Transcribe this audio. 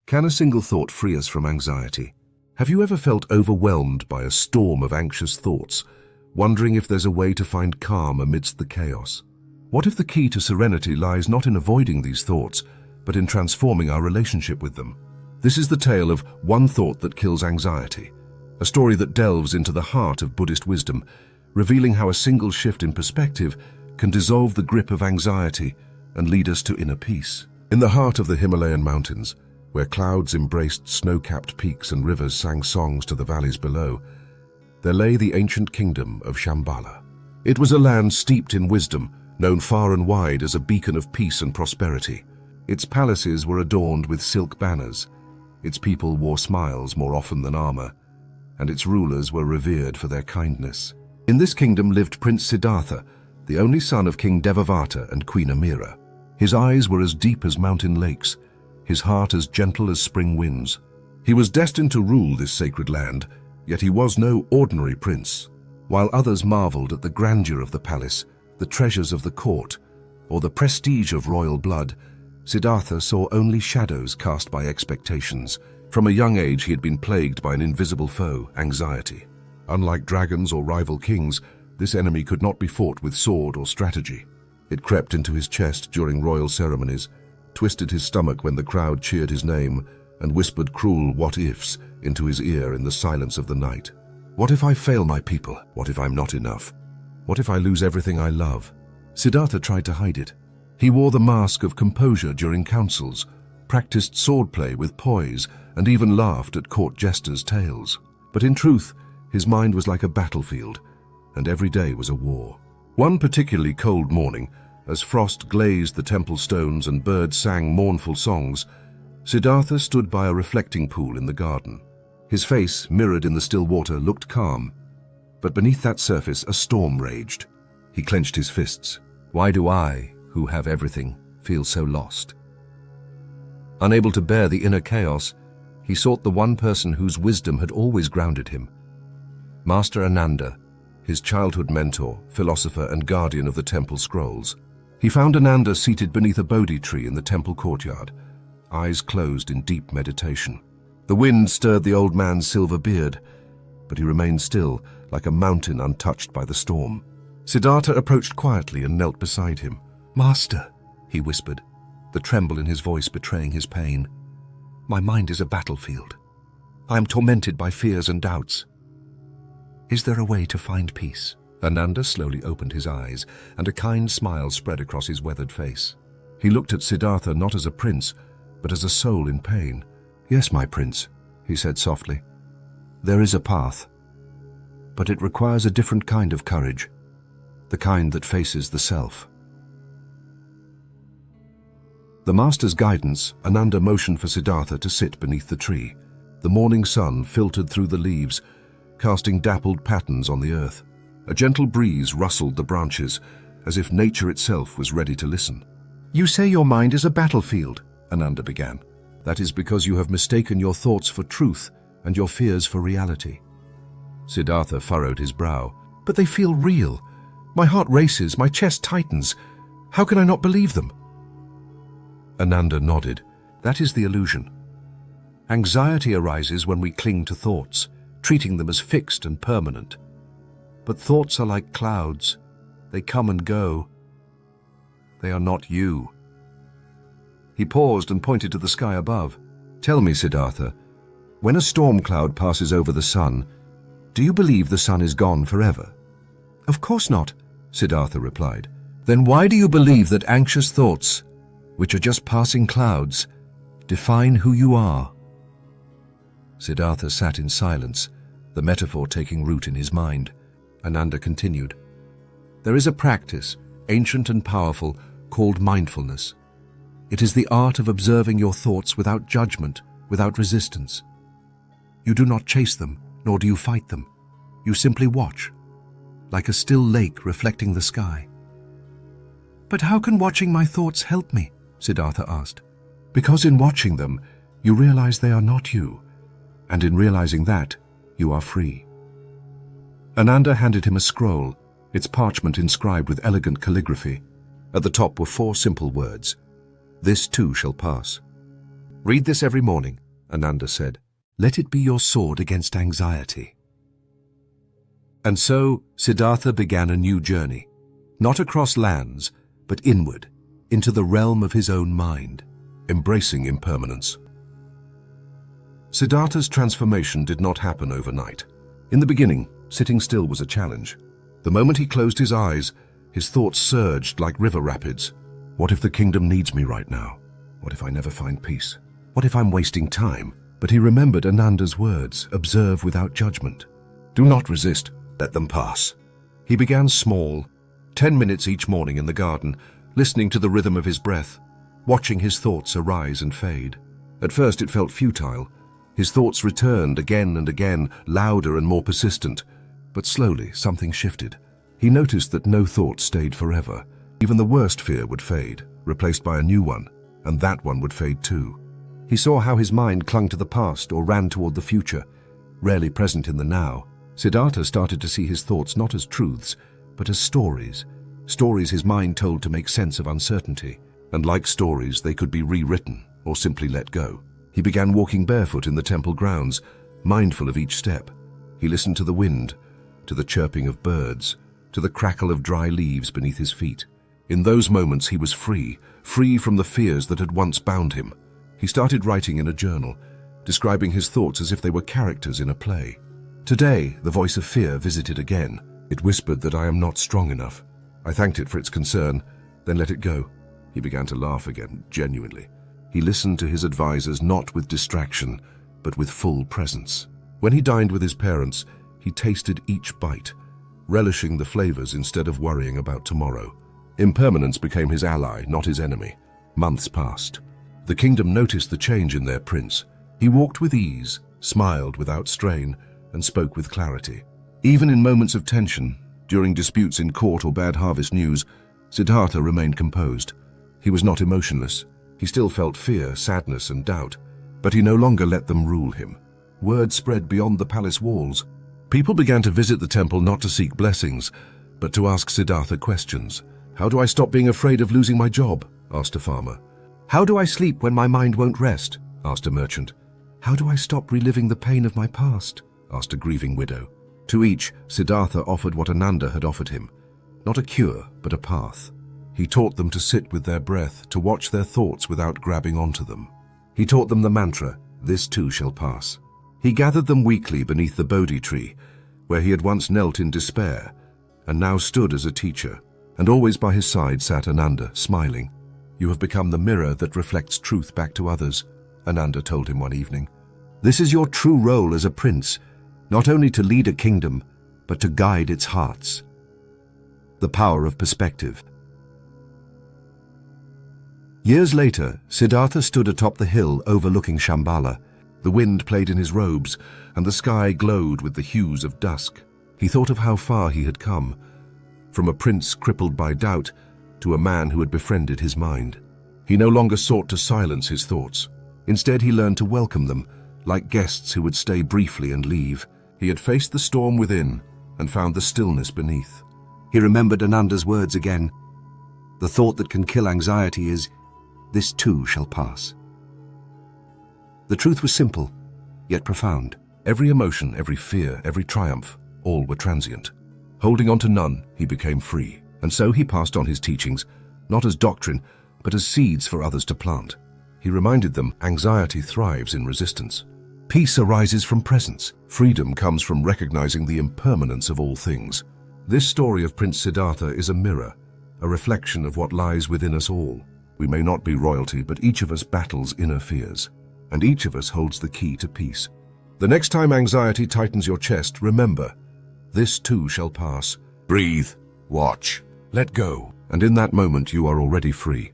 Can a single thought free us from anxiety? Have you ever felt overwhelmed by a storm of anxious thoughts, wondering if there's a way to find calm amidst the chaos? What if the key to serenity lies not in avoiding these thoughts, but in transforming our relationship with them? This is the tale of One Thought That Kills Anxiety, a story that delves into the heart of Buddhist wisdom, revealing how a single shift in perspective can dissolve the grip of anxiety and lead us to inner peace. In the heart of the Himalayan mountains, where clouds embraced snow-capped peaks and rivers sang songs to the valleys below, there lay the ancient kingdom of Shambhala. It was a land steeped in wisdom, known far and wide as a beacon of peace and prosperity. Its palaces were adorned with silk banners, its people wore smiles more often than armor, and its rulers were revered for their kindness. In this kingdom lived Prince Siddhartha, the only son of King Devavata and Queen Amira. His eyes were as deep as mountain lakes, his heart as gentle as spring winds. He was destined to rule this sacred land, yet he was no ordinary prince. While others marveled at the grandeur of the palace, the treasures of the court, or the prestige of royal blood, Siddhartha saw only shadows cast by expectations. From a young age he had been plagued by an invisible foe, anxiety. Unlike dragons or rival kings, this enemy could not be fought with sword or strategy. It crept into his chest during royal ceremonies, twisted his stomach when the crowd cheered his name, and whispered cruel what-ifs into his ear in the silence of the night. What if I fail my people? What if I'm not enough? What if I lose everything I love? Siddhartha tried to hide it. He wore the mask of composure during councils, practiced swordplay with poise, and even laughed at court jesters' tales. But in truth, his mind was like a battlefield, and every day was a war. One particularly cold morning, as frost glazed the temple stones and birds sang mournful songs, Siddhartha stood by a reflecting pool in the garden. His face, mirrored in the still water, looked calm, but beneath that surface a storm raged. He clenched his fists. Why do I, who have everything, feel so lost? Unable to bear the inner chaos, he sought the one person whose wisdom had always grounded him. Master Ananda, his childhood mentor, philosopher and guardian of the temple scrolls. He found Ananda seated beneath a Bodhi tree in the temple courtyard, eyes closed in deep meditation. The wind stirred the old man's silver beard, but he remained still, like a mountain untouched by the storm. Siddhartha approached quietly and knelt beside him. "Master," he whispered, the tremble in his voice betraying his pain. "My mind is a battlefield. I am tormented by fears and doubts. Is there a way to find peace?" Ananda slowly opened his eyes, and a kind smile spread across his weathered face. He looked at Siddhartha not as a prince, but as a soul in pain. "Yes, my prince," he said softly. "There is a path, but it requires a different kind of courage, the kind that faces the self." The master's guidance, Ananda motioned for Siddhartha to sit beneath the tree. The morning sun filtered through the leaves, casting dappled patterns on the earth. A gentle breeze rustled the branches, as if nature itself was ready to listen. "You say your mind is a battlefield," Ananda began. "That is because you have mistaken your thoughts for truth and your fears for reality." Siddhartha furrowed his brow. "But they feel real. My heart races, my chest tightens. How can I not believe them?" Ananda nodded. "That is the illusion. Anxiety arises when we cling to thoughts, treating them as fixed and permanent. But thoughts are like clouds. They come and go. They are not you." He paused and pointed to the sky above. "Tell me, Siddhartha, when a storm cloud passes over the sun, do you believe the sun is gone forever?" "Of course not," Siddhartha replied. "Then why do you believe that anxious thoughts, which are just passing clouds, define who you are?" Siddhartha sat in silence, the metaphor taking root in his mind. Ananda continued. "There is a practice, ancient and powerful, called mindfulness. It is the art of observing your thoughts without judgment, without resistance. You do not chase them, nor do you fight them. You simply watch, like a still lake reflecting the sky." "But how can watching my thoughts help me?" Siddhartha asked. "Because in watching them, you realize they are not you, and in realizing that, you are free." Ananda handed him a scroll, its parchment inscribed with elegant calligraphy. At the top were 4 simple words: "This too shall pass." Read this every morning, Ananda said. Let it be your sword against anxiety. And so Siddhartha began a new journey, not across lands, but inward, into the realm of his own mind, embracing impermanence. Siddhartha's transformation did not happen overnight. In the beginning, sitting still was a challenge. The moment he closed his eyes, his thoughts surged like river rapids. What if the kingdom needs me right now? What if I never find peace? What if I'm wasting time? But he remembered Ananda's words, observe without judgment. Do not resist, let them pass. He began small, 10 minutes each morning in the garden, listening to the rhythm of his breath, watching his thoughts arise and fade. At first it felt futile. His thoughts returned again and again, louder and more persistent. But slowly something shifted. He noticed that no thought stayed forever. Even the worst fear would fade, replaced by a new one, and that one would fade too. He saw how his mind clung to the past or ran toward the future, rarely present in the now. Siddhartha started to see his thoughts not as truths, but as stories. Stories his mind told to make sense of uncertainty. And like stories, they could be rewritten or simply let go. He began walking barefoot in the temple grounds, mindful of each step. He listened to the wind, to the chirping of birds, to the crackle of dry leaves beneath his feet. In those moments he was free from the fears that had once bound him. He started writing in a journal, describing his thoughts as if they were characters in a play. Today, the voice of fear visited again. It whispered that I am not strong enough. I thanked it for its concern, then let it go. He began to laugh again, genuinely. He listened to his advisors not with distraction, but with full presence. When he dined with his parents, he tasted each bite, relishing the flavors instead of worrying about tomorrow. Impermanence became his ally, not his enemy. Months passed. The kingdom noticed the change in their prince. He walked with ease, smiled without strain, and spoke with clarity. Even in moments of tension, during disputes in court or bad harvest news, Siddhartha remained composed. He was not emotionless. He still felt fear, sadness, and doubt, but he no longer let them rule him. Word spread beyond the palace walls. People began to visit the temple not to seek blessings, but to ask Siddhartha questions. How do I stop being afraid of losing my job? Asked a farmer. How do I sleep when my mind won't rest? Asked a merchant. How do I stop reliving the pain of my past? Asked a grieving widow. To each, Siddhartha offered what Ananda had offered him. Not a cure, but a path. He taught them to sit with their breath, to watch their thoughts without grabbing onto them. He taught them the mantra, this too shall pass. He gathered them weekly beneath the Bodhi tree, where he had once knelt in despair, and now stood as a teacher. And always by his side sat Ananda, smiling. You have become the mirror that reflects truth back to others, Ananda told him one evening. This is your true role as a prince, not only to lead a kingdom, but to guide its hearts. The power of perspective. Years later, Siddhartha stood atop the hill overlooking Shambhala. The wind played in his robes, and the sky glowed with the hues of dusk. He thought of how far he had come, from a prince crippled by doubt to a man who had befriended his mind. He no longer sought to silence his thoughts. Instead, he learned to welcome them, like guests who would stay briefly and leave. He had faced the storm within and found the stillness beneath. He remembered Ananda's words again. The thought that can kill anxiety is, this too shall pass. The truth was simple, yet profound. Every emotion, every fear, every triumph, all were transient. Holding on to none, he became free. And so he passed on his teachings, not as doctrine, but as seeds for others to plant. He reminded them anxiety thrives in resistance. Peace arises from presence. Freedom comes from recognizing the impermanence of all things. This story of Prince Siddhartha is a mirror, a reflection of what lies within us all. We may not be royalty, but each of us battles inner fears, and each of us holds the key to peace. The next time anxiety tightens your chest, remember, this too shall pass. Breathe, watch, let go, and in that moment you are already free.